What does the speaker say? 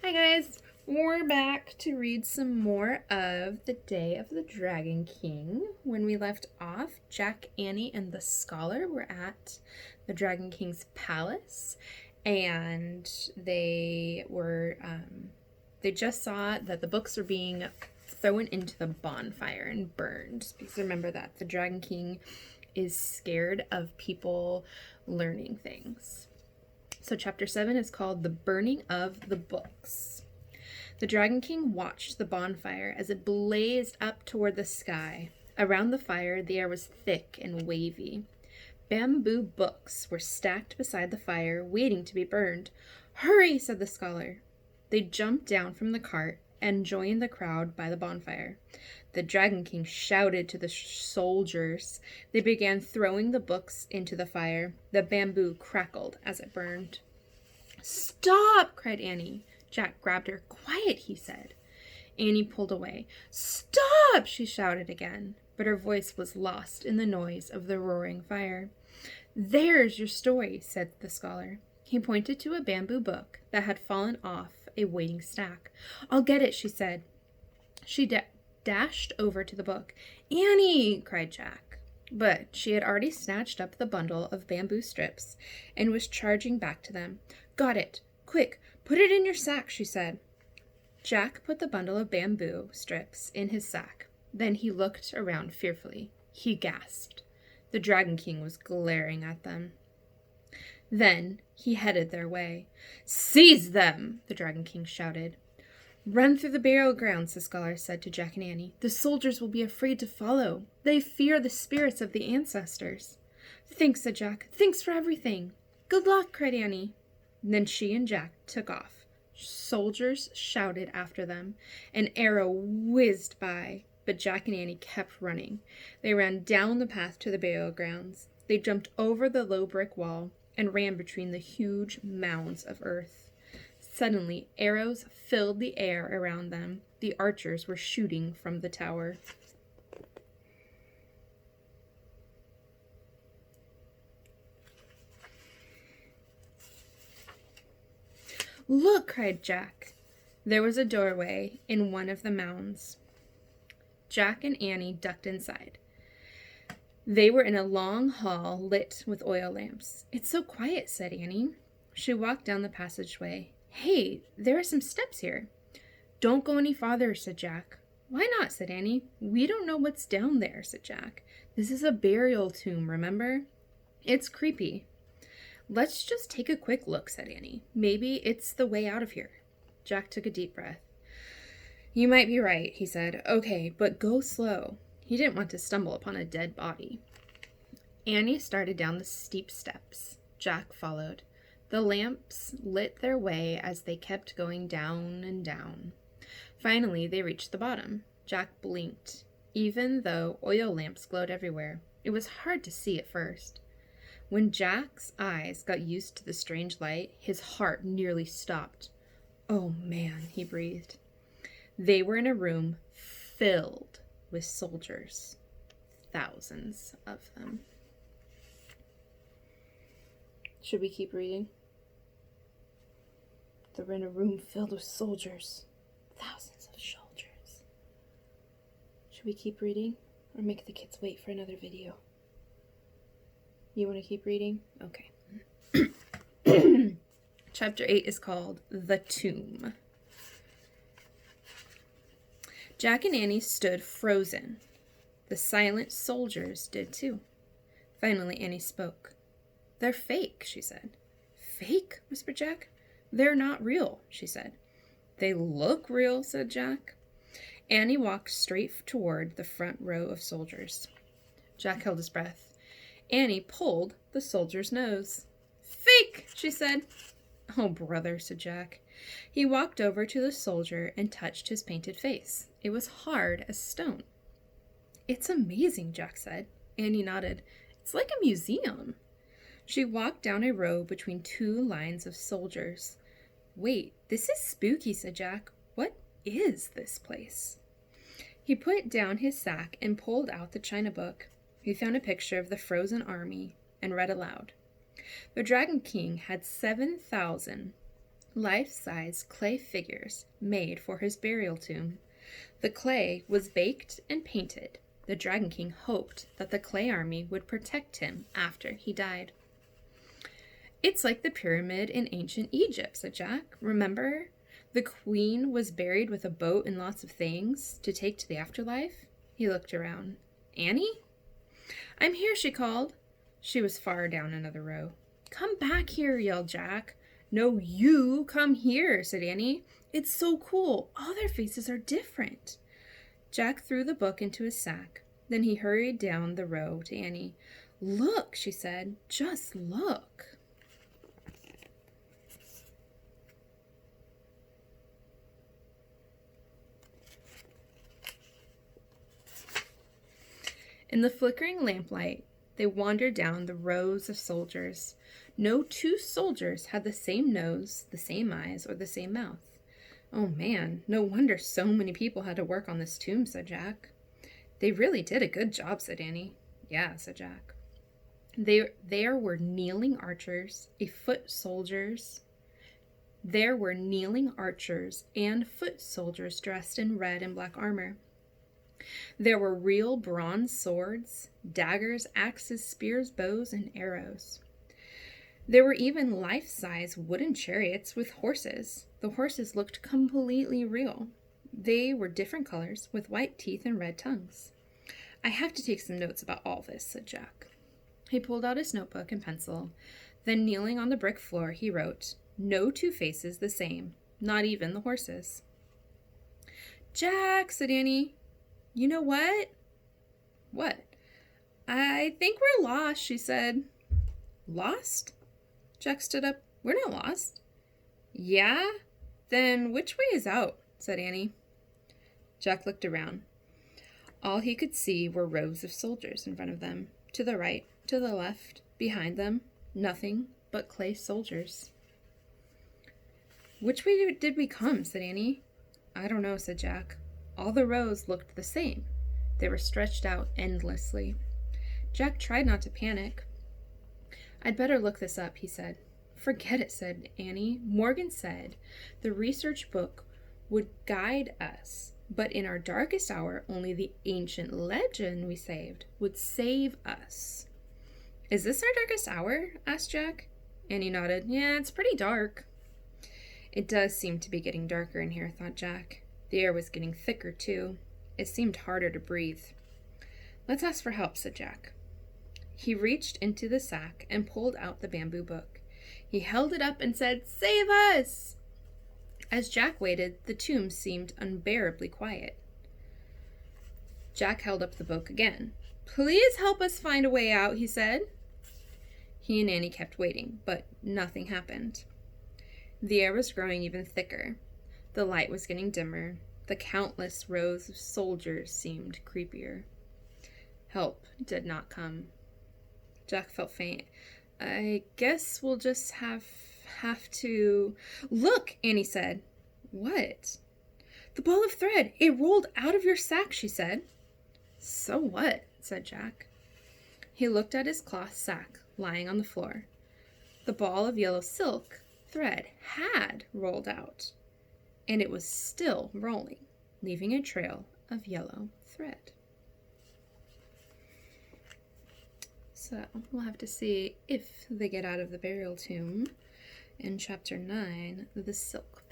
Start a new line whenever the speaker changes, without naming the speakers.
Hi guys, we're back to read some more of The Day of the Dragon King. When we left off, Jack, Annie, and the scholar were at the Dragon King's palace, and they just saw that the books were being thrown into the bonfire and burned. Because remember that the Dragon King is scared of people learning things. So chapter 7 is called The Burning of the Books. The Dragon King watched the bonfire as it blazed up toward the sky. Around the fire, the air was thick and wavy. Bamboo books were stacked beside the fire, waiting to be burned. "Hurry," said the scholar. They jumped down from the cart and joined the crowd by the bonfire. The Dragon King shouted to the soldiers. They began throwing the books into the fire. The bamboo crackled as it burned. "Stop!" cried Annie. Jack grabbed her. "Quiet," he said. Annie pulled away. "Stop!" she shouted again, but her voice was lost in the noise of the roaring fire. "There's your story," said the scholar. He pointed to a bamboo book that had fallen off a waiting stack. "I'll get it," she said. She dashed over to the book. "Annie!" cried Jack. But she had already snatched up the bundle of bamboo strips and was charging back to them. "Got it! Quick, put it in your sack," she said. Jack put the bundle of bamboo strips in his sack. Then he looked around fearfully. He gasped. The Dragon King was glaring at them. Then he headed their way. "Seize them!" the Dragon King shouted. "Run through the burial grounds," the scholar said to Jack and Annie. "The soldiers will be afraid to follow. They fear the spirits of the ancestors." "Thanks," said Jack. "Thanks for everything." "Good luck," cried Annie. Then she and Jack took off. Soldiers shouted after them. An arrow whizzed by, but Jack and Annie kept running. They ran down the path to the burial grounds. They jumped over the low brick wall and ran between the huge mounds of earth. Suddenly, arrows filled the air around them. The archers were shooting from the tower. "Look!" cried Jack. There was a doorway in one of the mounds. Jack and Annie ducked inside. They were in a long hall lit with oil lamps. "It's so quiet," said Annie. She walked down the passageway. "Hey, there are some steps here." "Don't go any farther," said Jack. "Why not?" said Annie. "We don't know what's down there," said Jack. "This is a burial tomb, remember? It's creepy." "Let's just take a quick look," said Annie. "Maybe it's the way out of here." Jack took a deep breath. "You might be right," he said. "Okay, but go slow." He didn't want to stumble upon a dead body. Annie started down the steep steps. Jack followed. The lamps lit their way as they kept going down and down. Finally, they reached the bottom. Jack blinked. Even though oil lamps glowed everywhere, it was hard to see at first. When Jack's eyes got used to the strange light, his heart nearly stopped. "Oh, man," he breathed. They were in a room filled with soldiers. Thousands of them. Should we keep reading? They're in a room filled with soldiers. Thousands of soldiers. Should we keep reading or make the kids wait for another video? You want to keep reading? Okay. Chapter 8 is called The Tomb. Jack and Annie stood frozen. The silent soldiers did too. Finally, Annie spoke. "They're fake," she said. "Fake?" whispered Jack. "They're not real," she said. "They look real," said Jack. Annie walked straight toward the front row of soldiers. Jack held his breath. Annie pulled the soldier's nose. "Fake," she said. "Oh, brother," said Jack. He walked over to the soldier and touched his painted face. It was hard as stone. "It's amazing," Jack said. Annie nodded. "It's like a museum." She walked down a row between two lines of soldiers. "Wait, this is spooky," said Jack. "What is this place?" He put down his sack and pulled out the china book. He found a picture of the frozen army and read aloud. The Dragon King had 7,000 life-size clay figures made for his burial tomb. The clay was baked and painted. The Dragon King hoped that the clay army would protect him after he died. It's like the pyramid in ancient Egypt, said Jack. Remember? The queen was buried with a boat and lots of things to take to the afterlife. He looked around. Annie? I'm here, she called. She was far down another row. Come back here, yelled Jack. No, you come here, said Annie. It's so cool. All their faces are different. Jack threw the book into his sack. Then he hurried down the row to Annie. Look, she said. Just look. In the flickering lamplight, they wandered down the rows of soldiers. No two soldiers had the same nose, the same eyes, or the same mouth. Oh man, no wonder so many people had to work on this tomb, said Jack. They really did a good job, said Annie. Yeah, said Jack. There were kneeling archers, foot soldiers. There were kneeling archers and foot soldiers dressed in red and black armor. There were real bronze swords, daggers, axes, spears, bows, and arrows. There were even life-size wooden chariots with horses. The horses looked completely real. They were different colors with white teeth and red tongues. I have to take some notes about all this, said Jack. He pulled out his notebook and pencil. Then, kneeling on the brick floor, he wrote, No two faces the same, not even the horses. Jack, said Annie. You know what? What? I think we're lost, she said. Lost? Jack stood up. We're not lost. Yeah? Then which way is out? Said Annie. Jack looked around. All he could see were rows of soldiers in front of them. To the right, to the left, behind them, nothing but clay soldiers. Which way did we come? Said Annie. I don't know, said Jack. All the rows looked the same. They were stretched out endlessly. Jack tried not to panic. I'd better look this up, he said. Forget it, said Annie. Morgan said the research book would guide us, but in our darkest hour, only the ancient legend we saved would save us. Is this our darkest hour? Asked Jack. Annie nodded. Yeah, it's pretty dark. It does seem to be getting darker in here, thought Jack. The air was getting thicker, too. It seemed harder to breathe. Let's ask for help, said Jack. He reached into the sack and pulled out the bamboo book. He held it up and said, Save us! As Jack waited, the tomb seemed unbearably quiet. Jack held up the book again. Please help us find a way out, he said. He and Annie kept waiting, but nothing happened. The air was growing even thicker. The light was getting dimmer. The countless rows of soldiers seemed creepier. Help did not come. Jack felt faint. I guess we'll just have to... Look, Annie said. What? The ball of thread. It rolled out of your sack, she said. So what? Said Jack. He looked at his cloth sack lying on the floor. The ball of yellow silk thread had rolled out, and it was still rolling, leaving a trail of yellow thread. So we'll have to see if they get out of the burial tomb in chapter 9, The Silk